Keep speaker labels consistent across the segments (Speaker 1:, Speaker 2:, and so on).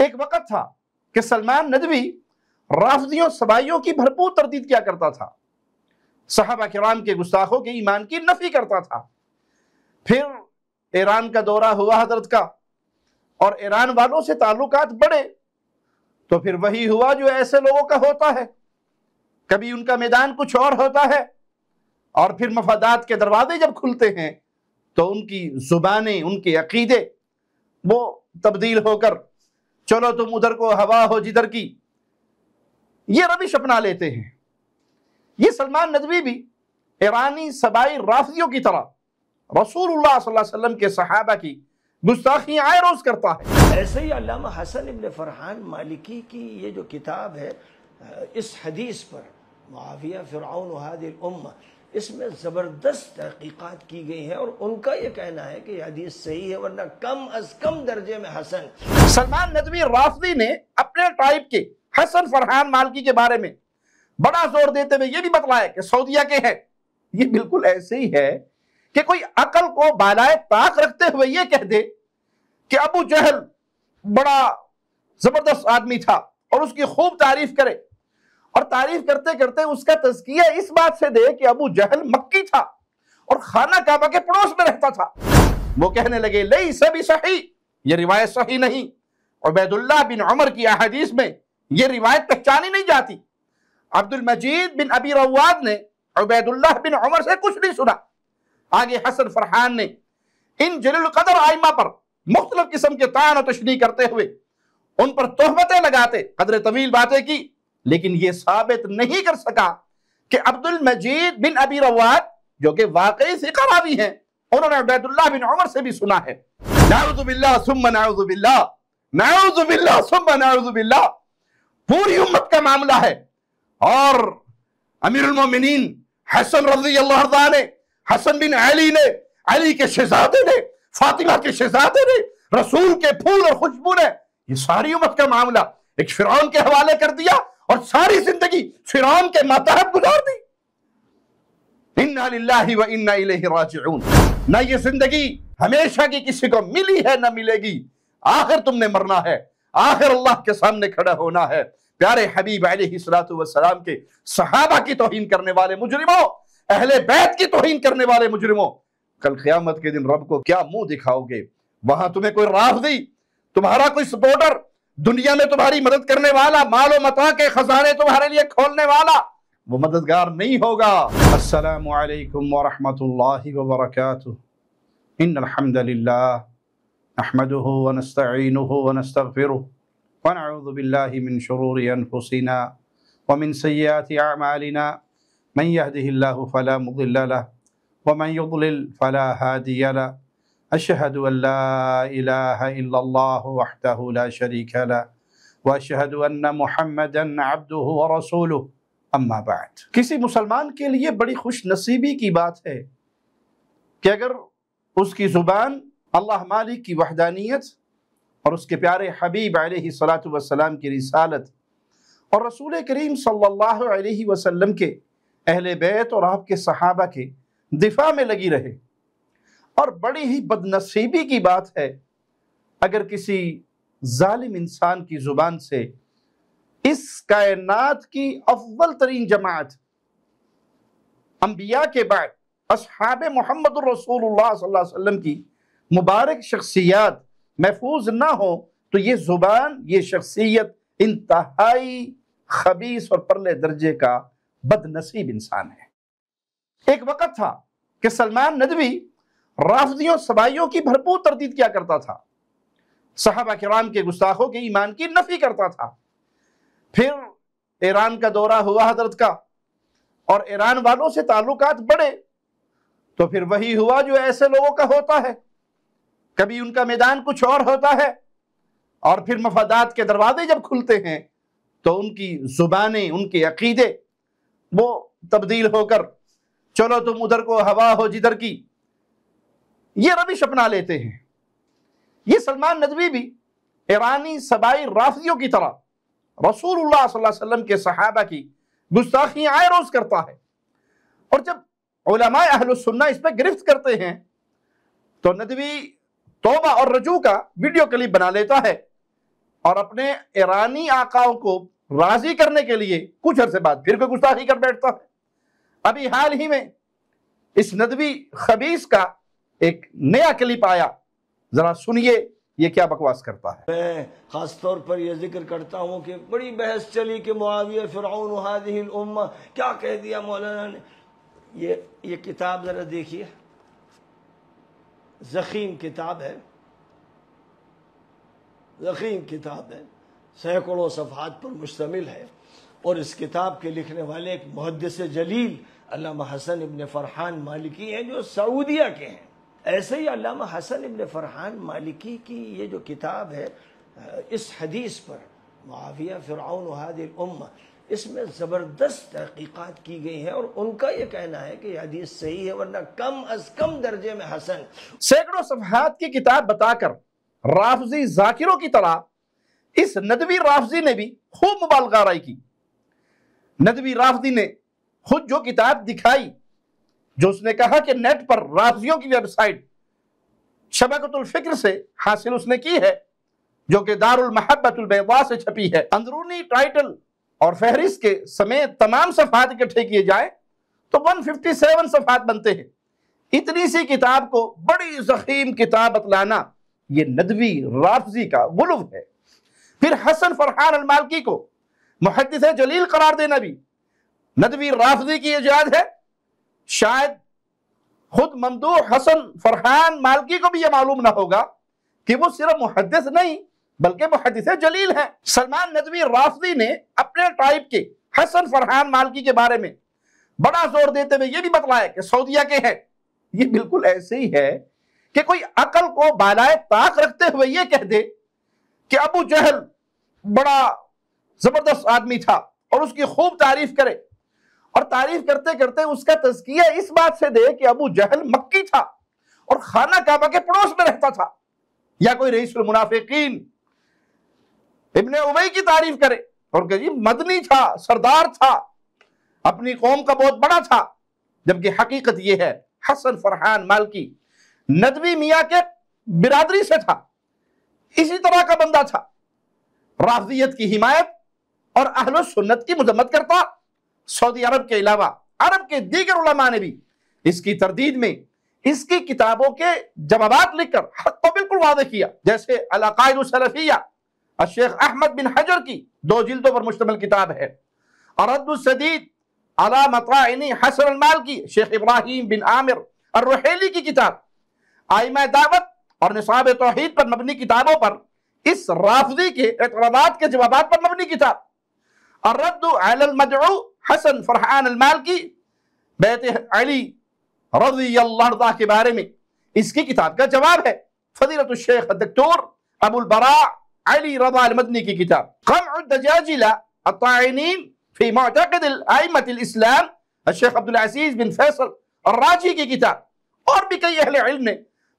Speaker 1: ایک وقت تھا کہ سلمان ندوی رافضیوں سبائیوں کی بھرپور تردید کیا کرتا تھا، صحابہ کرام کے گستاخوں کے ایمان کی نفی کرتا تھا۔ پھر ایران کا دورہ ہوا حضرت کا، اور ایران والوں سے تعلقات بڑھے، تو پھر وہی ہوا جو ایسے لوگوں کا ہوتا ہے، کبھی ان کا میدان کچھ اور ہوتا ہے، اور پھر مفادات کے دروازے جب کھلتے ہیں تو ان کی زبانیں، ان کے عقیدے وہ تبدیل ہو کر چلو تم ادھر کو ہوا ہو جدھر کی، یہ روش اپنا لیتے ہیں۔ یہ سلمان ندوی بھی ایرانی سبائی رافضیوں کی طرح رسول اللہ صلی اللہ علیہ وسلم کے صحابہ کی گستاخیاں آئے روز کرتا ہے۔
Speaker 2: ایسے ہی علامہ حسن ابن فرحان مالکی کی یہ جو کتاب ہے اس حدیث پر، معاویہ فرعون هذه الامہ، اس میں زبردست تحقیقات کی گئی ہیں، اور ان کا یہ کہنا ہے کہ یہ حدیث صحیح ہے، ورنہ کم از کم درجے میں حسن۔
Speaker 1: سلمان ندوی رافضی نے اپنے ٹائپ کے حسن فرحان مالکی کے بارے میں بڑا زور دیتے ہوئے یہ بھی بتلایا کہ سعودیہ کے ہیں۔ یہ بالکل ایسے ہی ہے کہ کوئی عقل کو بالائے طاق رکھتے ہوئے یہ کہہ دے کہ ابو جہل بڑا زبردست آدمی تھا اور اس کی خوب تعریف کرے، اور تعریف کرتے کرتے اس کا تزکیہ اس بات سے دے کہ ابو جہل مکی تھا اور خانہ کعبہ کے پڑوس میں رہتا تھا۔ وہ کہنے لگے لیس بصحیح، یہ روایت صحیح نہیں، عبید اللہ بن عمر کی احادیث میں یہ روایت پہچانی نہیں جاتی۔ عبد المجید بن ابی رواد نے عبید اللہ بن عمر سے کچھ نہیں سنا۔ آگے حسن فرحان نے ان جلیل القدر ائمہ پر مختلف قسم کے طعن و تشنیع کرتے ہوئے ان پر تہمتیں لگاتے قدر طویل باتیں کی، لیکن یہ ثابت نہیں کر سکا کہ عبد المجید بن ابی رواد جو کہ واقعی ثقہ راوی ہیں، انہوں نے عبید اللہ بن عمر سے بھی سنا ہے۔ نعوذ باللہ ثم نعوذ باللہ، نعوذ باللہ ثم نعوذ باللہ، پوری امت کا معاملہ ہے۔ اور امیر المومنین حسن رضی اللہ عنہ نے، حسن بن علی نے، علی کے شہزادے نے، فاطمہ کے شہزادے نے، رسول کے پھول اور خوشبو نے، یہ ساری امت کا معاملہ ایک فرعون کے حوالے کر دیا اور ساری زندگی فرعون کے ماتحت گزار دی۔ انا للہ و انا الیہ راجعون، نہ یہ زندگی ہمیشہ کی کسی کو ملی ہے نہ ملے گی، آخر تم نے مرنا ہے، آخر اللہ کے سامنے کھڑا ہونا ہے۔ پیارے حبیب علیہ السلام کے صحابہ کی توہین کرنے والے مجرموں، اہل بیت کی توہین کرنے والے مجرموں، کل قیامت کے دن رب کو کیا منہ دکھاؤ گے؟ وہاں تمہیں کوئی رافضی، تمہارا کوئی سپورٹر، دنیا میں تمہاری مدد کرنے والا، مال و متاع کے خزانے تمہارے لیے کھولنے والا، وہ مددگار نہیں ہوگا۔ السلام علیکم ورحمۃ اللہ وبرکاتہ۔ ان الحمد للہ نحمده ونستعینه ونستغفره ونعوذ باللہ من شرور انفسنا ومن سیئات اعمالنا، من يهده الله فلا مضل له ومن يضلل فلا هادي له، اشهد ان لا اله الا الله وحده لا شريك له واشهد ان محمدا عبده ورسوله، اما بعد۔ کسی مسلمان کے لیے بڑی خوش نصیبی کی بات ہے کہ اگر اس کی زبان اللہ مالک کی وحدانیت اور اس کے پیارے حبیب علیہ السلام کی رسالت اور رسول کریم صلی اللہ علیہ وسلم کے اہل بیت اور آپ کے صحابہ کے دفاع میں لگی رہے، اور بڑی ہی بد نصیبی کی بات ہے اگر کسی ظالم انسان کی زبان سے اس کائنات کی افضل ترین جماعت، انبیاء کے بعد اصحاب محمد الرسول اللہ صلی اللہ علیہ وسلم کی مبارک شخصیات محفوظ نہ ہو، تو یہ زبان، یہ شخصیت انتہائی خبیث اور پرلے درجے کا بد نصیب انسان ہے۔ ایک وقت تھا کہ سلمان ندوی رافضیوں سبائیوں کی بھرپور تردید کیا کرتا تھا، صحابہ کرام کے گستاخوں کے ایمان کی نفی کرتا تھا۔ پھر ایران کا دورہ ہوا حضرت کا، اور ایران والوں سے تعلقات بڑھے، تو پھر وہی ہوا جو ایسے لوگوں کا ہوتا ہے، کبھی ان کا میدان کچھ اور ہوتا ہے، اور پھر مفادات کے دروازے جب کھلتے ہیں تو ان کی زبانیں، ان کے عقیدے وہ تبدیل ہو کر چلو تم ادھر کو ہوا ہو جدھر کی، یہ روش اپنا لیتے ہیں۔ یہ سلمان ندوی بھی ایرانی سبائی رافضیوں کی طرح رسول اللہ صلی اللہ علیہ وسلم کے صحابہ کی گستاخیاں آئے روز کرتا ہے، اور جب علماء اہل السنہ اس پہ گرفت کرتے ہیں تو ندوی توبہ اور رجوع کا ویڈیو کلپ بنا لیتا ہے اور اپنے ایرانی آقاؤں کو راضی کرنے کے لیے کچھ عرصے بعد پھر کوئی گستاخی کر بیٹھتا ہے۔ ابھی حال ہی میں اس ندوی خبیث کا ایک نیا کلپ آیا، ذرا سنیے یہ کیا بکواس کرتا ہے۔
Speaker 2: میں خاص طور پر یہ ذکر کرتا ہوں کہ بڑی بحث چلی کہ معاویہ فرعون هذه الامہ، کیا کہہ دیا مولانا نے۔ یہ کتاب ذرا دیکھیے، ضخیم کتاب ہے، ضخیم کتاب ہے، سینکڑوں صفحات پر مشتمل ہے، اور اس کتاب کے لکھنے والے ایک محدث جلیل علامہ حسن ابن فرحان مالکی ہیں جو سعودیہ کے ہیں۔ ایسے ہی علامہ حسن ابن فرحان مالکی کی یہ جو کتاب ہے اس حدیث پر، معاویہ فرعون هذه الامہ، اس میں زبردست تحقیقات کی گئی ہیں، اور ان کا یہ کہنا ہے کہ یہ حدیث صحیح ہے، ورنہ کم از کم درجے میں حسن۔
Speaker 1: سینکڑوں صفحات کی کتاب بتا کر رافضی ذاکروں کی طرح اس ندوی رافضی نے بھی خوب مبالغہ آرائی کی۔ ندوی رافضی نے خود جو کتاب دکھائی، جو اس نے کہا کہ نیٹ پر رافضیوں کی ویب سائٹ شبکۃ الفکر سے حاصل اس نے کی ہے، جو کہ دار المحبت البیضاء سے چھپی ہے، اندرونی ٹائٹل اور فہرست کے سمیت تمام صفحات اکٹھے کیے جائیں تو 157 صفحات بنتے ہیں۔ اتنی سی کتاب کو بڑی ضخیم کتاب بتلانا یہ ندوی رافضی کا غلو ہے۔ پھر حسن فرحان المالکی کو محدث جلیل قرار دینا بھی ندوی رافضی کی ایجاد ہے۔ شاید خود ممدوح حسن فرحان مالکی کو بھی یہ معلوم نہ ہوگا کہ وہ صرف محدث نہیں بلکہ محدث جلیل ہیں۔ سلمان ندوی رافضی نے اپنے ٹائپ کے حسن فرحان مالکی کے بارے میں بڑا زور دیتے ہوئے یہ بھی بتلایا کہ سعودیہ کے ہیں۔ یہ بالکل ایسے ہی ہے کہ کوئی عقل کو بالائے طاق رکھتے ہوئے یہ کہہ دے کہ ابو جہل بڑا زبردست آدمی تھا اور اس کی خوب تعریف کرے، اور تعریف کرتے کرتے اس کا تزکیہ اس بات سے دے کہ ابو جہل مکی تھا اور خانہ کعبہ کے پڑوس میں رہتا تھا، یا کوئی رئیس المنافقین ابن ابی کی تعریف کرے اور کہ مدنی تھا، سردار تھا، اپنی قوم کا بہت بڑا تھا، جبکہ حقیقت یہ ہے حسن فرحان مالکی ندوی میاں کے برادری سے تھا، اسی طرح کا بندہ تھا، رافضیت کی حمایت اور اہل سنت کی مذمت کرتا۔ سعودی عرب کے علاوہ عرب کے دیگر علماء نے بھی اس کی تردید میں اس کی کتابوں کے جوابات لکھ کر حق کو بالکل واضح کیا، جیسے العقائد السلفیہ الشیخ احمد بن حجر کی 2 جلدوں پر مشتمل کتاب ہے، الرد السدید علی مطاعن حسن المالکی شیخ ابراہیم بن عامر الرحیلی کی کتاب، آئمہ دعوت اور نصاب توحید پر مبنی کتابوں پر اس رافضی کے اعتراضات کے جوابات پر مبنی کتاب، الرد علی المدعو حسن فرحان المالکی بیت علی رضی اللہ عنہ کے بارے میں اس کی کتاب کا جواب ہے، فضیلت الشیخ الدکتور ابو البراء علی رضا المدنی کی کتاب، قمع الدجاجلہ الطاعنین فی معتقد الائمة الاسلام الشیخ عبدالعزیز بن فیصل الراجی کی کتاب، اور بھی کئی اہل علم نے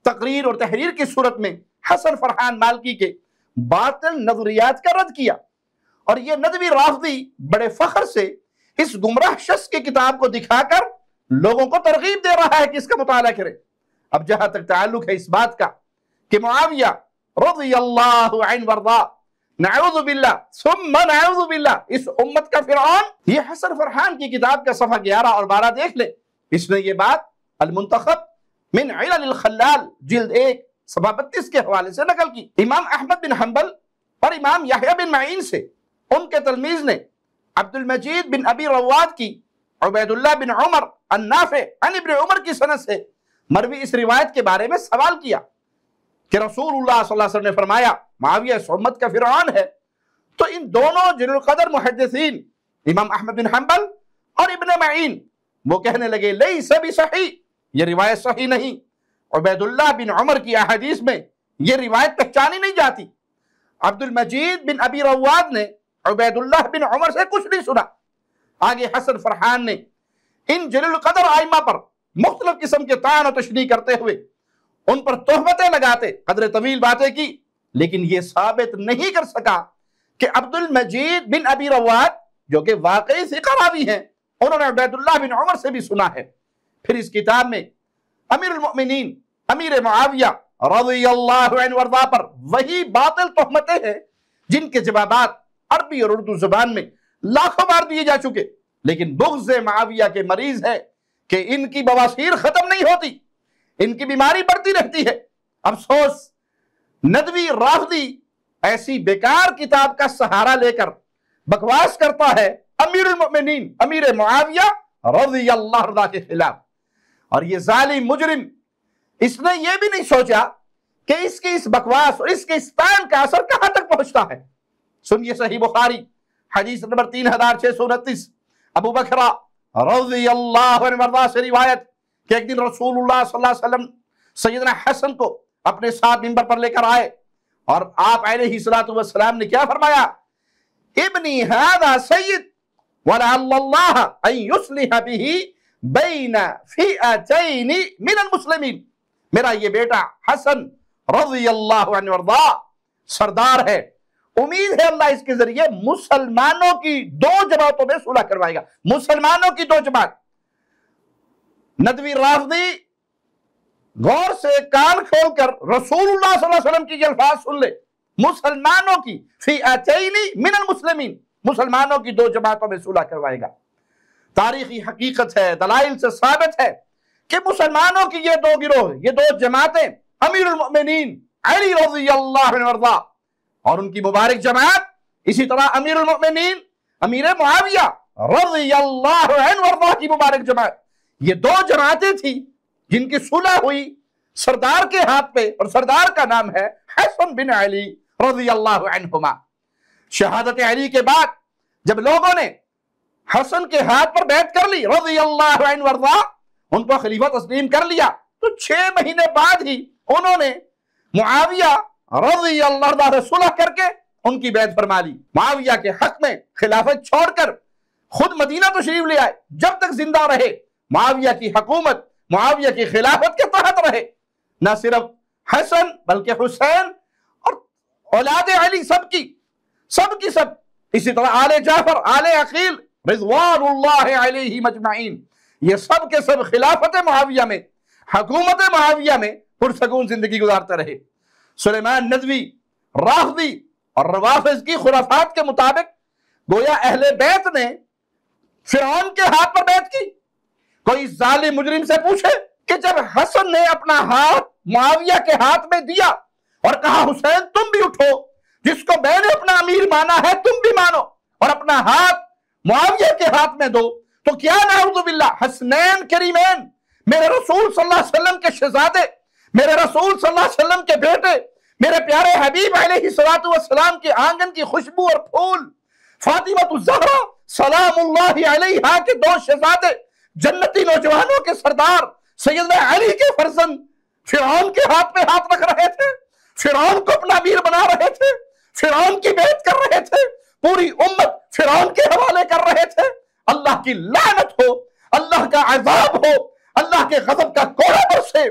Speaker 1: تقریر اور تحریر کی صورت میں حسن فرحان مالکی کے باطل نظریات کا رد کیا۔ اور یہ ندوی رافضی بڑے فخر سے اس گمراہ شخص کی کتاب کو دکھا کر لوگوں کو ترغیب دے رہا ہے کہ اس کا مطالعہ کرے۔ اب جہاں تک تعلق ہے اس بات کا کہ معاویہ رضی اللہ عنہ وارضاہ نعوذ باللہ ثم نعوذ باللہ اس امت کا فرعون، یہ حسن فرحان کی کتاب کا صفحہ 11 اور 12 دیکھ لے، اس نے یہ بات المنتخب من علل الخلال جلد 1 صفحہ 32 کے حوالے سے نقل کی۔ امام احمد بن حنبل اور امام یحییٰ بن معین سے ان کے تلمیذ نے عبد المجید بن ابی رواد کی عبید اللہ بن عمر النافع عن ابن عمر کی سند سے مروی اس روایت کے بارے میں سوال کیا کہ رسول اللہ صلی اللہ علیہ وسلم نے فرمایا معاویہ اس امت کا فرعون ہے، تو ان دونوں جلیل القدر محدثین امام احمد بن حنبل اور ابن معین وہ کہنے لگے لیس بصحیح، یہ روایت صحیح نہیں، عبید اللہ بن عمر کی احادیث میں یہ روایت پہچانی نہیں جاتی۔ عبد المجید بن ابی رواد نے عبید اللہ بن عمر سے کچھ نہیں سنا۔ آگے حسن فرحان نے ان جلیل القدر ائمہ پر مختلف قسم کے طعن و تشنیع کرتے ہوئے ان پر تہمتیں لگاتے قدر طویل باتیں کی، لیکن یہ ثابت نہیں کر سکا کہ عبد المجید بن ابی رواد جو کہ واقعی ثقہ راوی ہیں انہوں نے عبید اللہ بن عمر سے بھی سنا ہے۔ پھر اس کتاب میں امیر المؤمنین امیر معاویہ رضی اللہ عنہ وارضاہ پر وہی باطل تہمتیں ہیں جن کے جوابات عربی اور اردو زبان میں لاکھوں بار دیے جا چکے، لیکن بغض معاویہ کے مریض ہے کہ ان کی بواسیر ختم نہیں ہوتی، ان کی بیماری بڑھتی رہتی ہے۔ افسوس ندوی رافضی ایسی بیکار کتاب کا سہارا لے کر بکواس کرتا ہے امیر المؤمنین امیر معاویہ رضی اللہ عنہ کے خلاف، اور یہ ظالم مجرم اس نے یہ بھی نہیں سوچا کہ اس کی اس بکواس اور اس کے اس پین کا اثر کہاں تک پہنچتا ہے۔ سنیے صحیح بخاری حدیث نمبر 3629، ابو بکر رضی اللہ عنہ سے روایت کہ ایک دن رسول اللہ صلی اللہ علیہ وسلم سیدنا حسن کو اپنے ساتھ منبر پر لے کر آئے، اور آپ علیہ السلام نے کیا فرمایا؟ ابنی ھذا سید ولعل اللہ ان یصلح بہ بین فئتین من المسلمین، میرا یہ بیٹا حسن رضی اللہ عنہ وارضا سردار ہے، امید ہے اللہ اس کے ذریعے مسلمانوں کی دو جماعتوں میں صلح کروائے گا۔ مسلمانوں کی دو جماعت، ندوی رافضی غور سے کان کھول کر رسول اللہ صلی اللہ علیہ وسلم کی یہ الفاظ سن لے، مسلمانوں کی فئتین من المسلمین، مسلمانوں کی دو جماعتوں میں صلح کروائے گا۔ تاریخی حقیقت ہے، دلائل سے ثابت ہے کہ مسلمانوں کی یہ دو گروہ، یہ دو جماعتیں، امیر المؤمنین علی رضی اللہ عنہ وارضا اور ان کی مبارک جماعت، اسی طرح امیر المؤمنین امیر معاویہ رضی اللہ عنہ وارضا کی مبارک جماعت، یہ دو جماعتیں تھیں جن کی صلح ہوئی سردار کے ہاتھ پہ، اور سردار کا نام ہے حسن بن علی رضی اللہ عنہما۔ شہادت علی کے بعد جب لوگوں نے حسن کے ہاتھ پر بیعت کر لی رضی اللہ عنہ وارضا، ان کو خلیفہ تسلیم کر لیا، تو 6 مہینے بعد ہی انہوں نے معاویہ رضی اللہ عنہ سے صلح کر کے ان کی بیعت فرما لی۔ معاویہ کے حق میں خلافت چھوڑ کر خود مدینہ تشریف لے آئے، جب تک زندہ رہے معاویہ کی حکومت، معاویہ کی خلافت کے تحت رہے۔ نہ صرف حسن بلکہ حسین اور اولاد علی سب کی سب، اسی طرح آل جعفر، آل عقیل رضوان اللہ علیہ مجمعین، یہ سب کے سب خلافت معاویہ میں، حکومت معاویہ میں پرسکون زندگی گزارتے رہے۔ سلیمان ندوی رافضی اور روافض کی خرافات کے مطابق گویا اہل بیت نے فرعون کے ہاتھ پر بیعت کی۔ کوئی ظالم مجرم سے پوچھے کہ جب حسن نے اپنا ہاتھ معاویہ کے ہاتھ میں دیا اور کہا حسین تم بھی اٹھو، جس کو میں نے اپنا امیر مانا ہے تم بھی مانو، اور اپنا ہاتھ معاویہ کے ہاتھ میں دو، تو کیا نعوذ باللہ حسنین کریمین، میرے رسول صلی اللہ علیہ وسلم کے شہزادے، میرے رسول صلی اللہ علیہ وسلم کے بیٹے، میرے پیارے حبیب علیہ السلام کے آنگن کی خوشبو اور پھول، فاطمہ الزہرا سلام اللہ علیہا کے 2 شہزادے، جنتی نوجوانوں کے سردار سیدنا علی کے فرزند فرعون کے ہاتھ میں ہاتھ رکھ رہے تھے، فرعون کو اپنا امیر بنا رہے تھے، فرعون کی بیعت کر رہے تھے، پوری امت فرعون کے حوالے کر رہے تھے۔ اللہ کی لعنت ہو، اللہ کا عذاب ہو، اللہ کے غضب کا کوڑا برسے،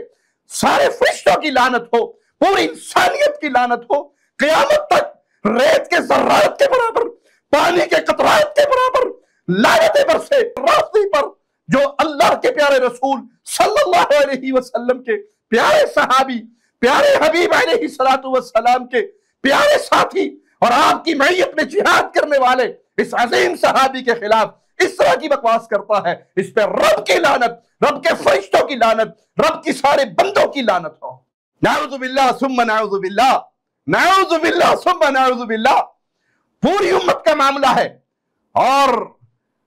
Speaker 1: سارے فرشتوں کی لعنت ہو، پوری انسانیت کی لعنت ہو، قیامت تک ریت کے ذرات کے برابر، پانی کے قطرات کے برابر لعنتیں برسے رافضی پر، جو اللہ کے پیارے رسول صلی اللہ علیہ وسلم کے پیارے صحابی، پیارے حبیب علیہ السلام کے پیارے ساتھی اور آپ کی معیت میں جہاد کرنے والے اس عظیم صحابی کے خلاف اس طرح کی بکواس کرتا ہے، اس پہ رب کی لعنت، رب کے فرشتوں کی لعنت، رب کی سارے بندوں کی لعنت ہو۔ نعوذ باللہ ثم نعوذ باللہ، نعوذ باللہ ثم نعوذ باللہ۔ پوری امت کا معاملہ ہے، اور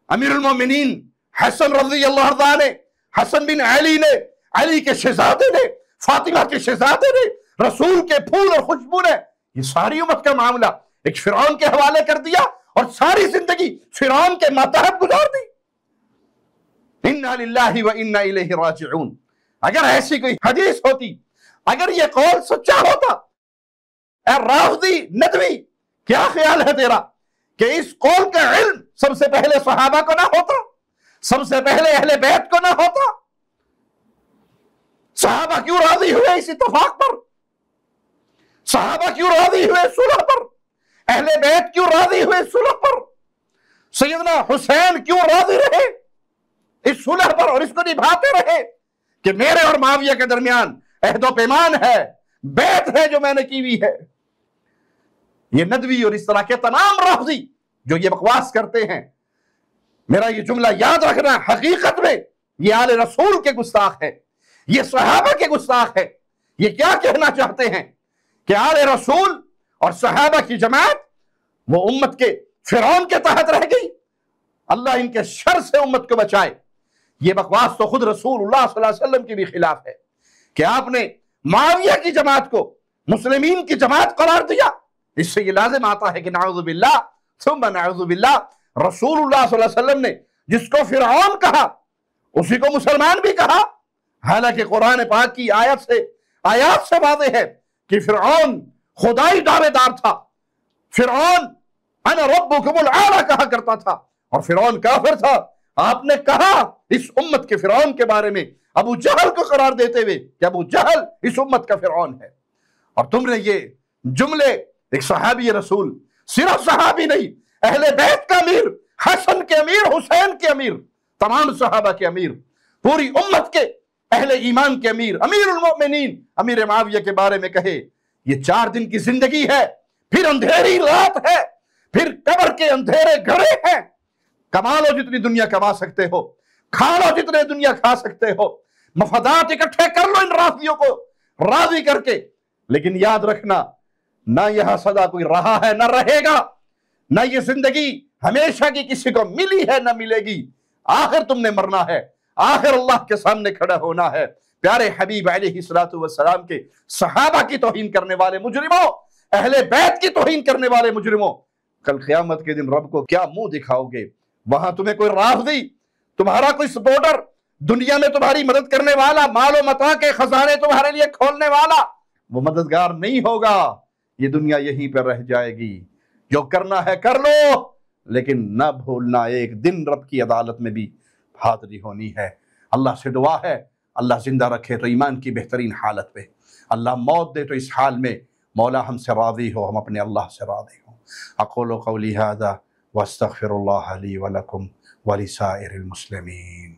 Speaker 1: امیر المومنین حسن رضی اللہ عنہ نے، حسن بن علی نے، علی کے شہزادے نے، فاطمہ کے شہزادے نے، رسول کے پھول اور خوشبو نے، یہ ساری امت کا معاملہ ایک فرعون کے حوالے کر دیا اور ساری زندگی فرعون کے ماتحت گزار دی۔ انا للہ و انا الیہ راجعون۔ اگر ایسی کوئی حدیث ہوتی، اگر یہ قول سچا ہوتا، اے رافضی ندوی کیا خیال ہے تیرا کہ اس قول کا علم سب سے پہلے صحابہ کو نہ ہوتا، سب سے پہلے اہل بیت کو نہ ہوتا؟ صحابہ کیوں راضی ہوئے اس اتفاق پر؟ صحابہ کیوں راضی ہوئے صلح پر؟ اہل بیت کیوں راضی ہوئے صلح پر؟ سیدنا حسین کیوں راضی رہے اس صلح پر اور اس کو نبھاتے رہے کہ میرے اور معاویہ کے درمیان عہد و پیمان ہے، بیعت ہے جو میں نے کی ہوئی ہے؟ یہ ندوی اور اس طرح کے تمام رافضی جو یہ بکواس کرتے ہیں، میرا یہ جملہ یاد رکھنا، حقیقت میں یہ آل رسول کے گستاخ ہے، یہ صحابہ کے گستاخ ہے۔ یہ کیا کہنا چاہتے ہیں کہ آل رسول اور صحابہ کی جماعت وہ امت کے فرعون کے تحت رہ گئی، اللہ ان کے شر سے امت کو بچائے۔ یہ بکواس تو خود رسول اللہ صلی اللہ علیہ وسلم کی بھی خلاف ہے کہ آپ نے معاویہ کی جماعت کو مسلمین کی جماعت قرار دیا۔ اس سے یہ لازم آتا ہے کہ نعوذ باللہ ثم نعوذ باللہ، رسول اللہ صلی اللہ علیہ وسلم نے جس کو فرعون کہا اسی کو مسلمان بھی کہا، حالانکہ قرآن پاک کی آیات سے واضح ہے کہ فرعون خدائی دعوے دار تھا، فرعون انا ربکم الاعلی کہا کرتا تھا، اور فرعون کافر تھا۔ آپ نے کہا اس امت کے فرعون کے بارے میں ابو جہل کو قرار دیتے ہوئے کہ ابو جہل اس امت کا فرعون ہے، اور تم نے یہ جملے ایک صحابی رسول، صرف صحابی نہیں، اہل بیت کا امیر، حسن کے امیر، حسین کے امیر، تمام صحابہ کے امیر، پوری امت کے اہل ایمان کے امیر، امیر المؤمنین امیر معاویہ کے بارے میں کہے یہ 4 دن کی زندگی ہے، پھر اندھیری رات ہے، پھر قبر کے اندھیرے گھڑے ہیں، کما لو جتنی دنیا کما سکتے ہو، کھا لو جتنے دنیا کھا سکتے ہو، مفادات اکٹھے کر لو ان رافضیوں کو راضی کر کے، لیکن یاد رکھنا نہ یہاں سدا کوئی رہا ہے نہ رہے گا، نہ یہ زندگی ہمیشہ کی کسی کو ملی ہے نہ ملے گی، آخر تم نے مرنا ہے، آخر اللہ کے سامنے کھڑا ہونا ہے۔ پیارے حبیب علیہ السلام کے صحابہ کی توہین کرنے والے مجرموں، اہل بیت کی توہین کرنے والے مجرموں، کل قیامت کے دن رب کو کیا منہ دکھاؤ گے؟ وہاں تمہیں کوئی رافضی، تمہارا کوئی سپورٹر، دنیا میں تمہاری مدد کرنے والا، مال و متاع کے خزانے تمہارے لیے کھولنے والا، وہ مددگار نہیں ہوگا۔ یہ دنیا یہیں پہ رہ جائے گی، جو کرنا ہے کر لو، لیکن نہ بھولنا ایک دن رب کی عدالت میں بھی حاضری ہونی ہے۔ اللہ سے دعا ہے اللہ زندہ رکھے تو ایمان کی بہترین حالت پہ، اللہ موت دے تو اس حال میں مولا ہم سے راضی ہو، ہم اپنے اللہ سے راضی ہوں۔ اقول قولی ھذا واستغفر اللہ لی ولکم ولسائر المسلمین۔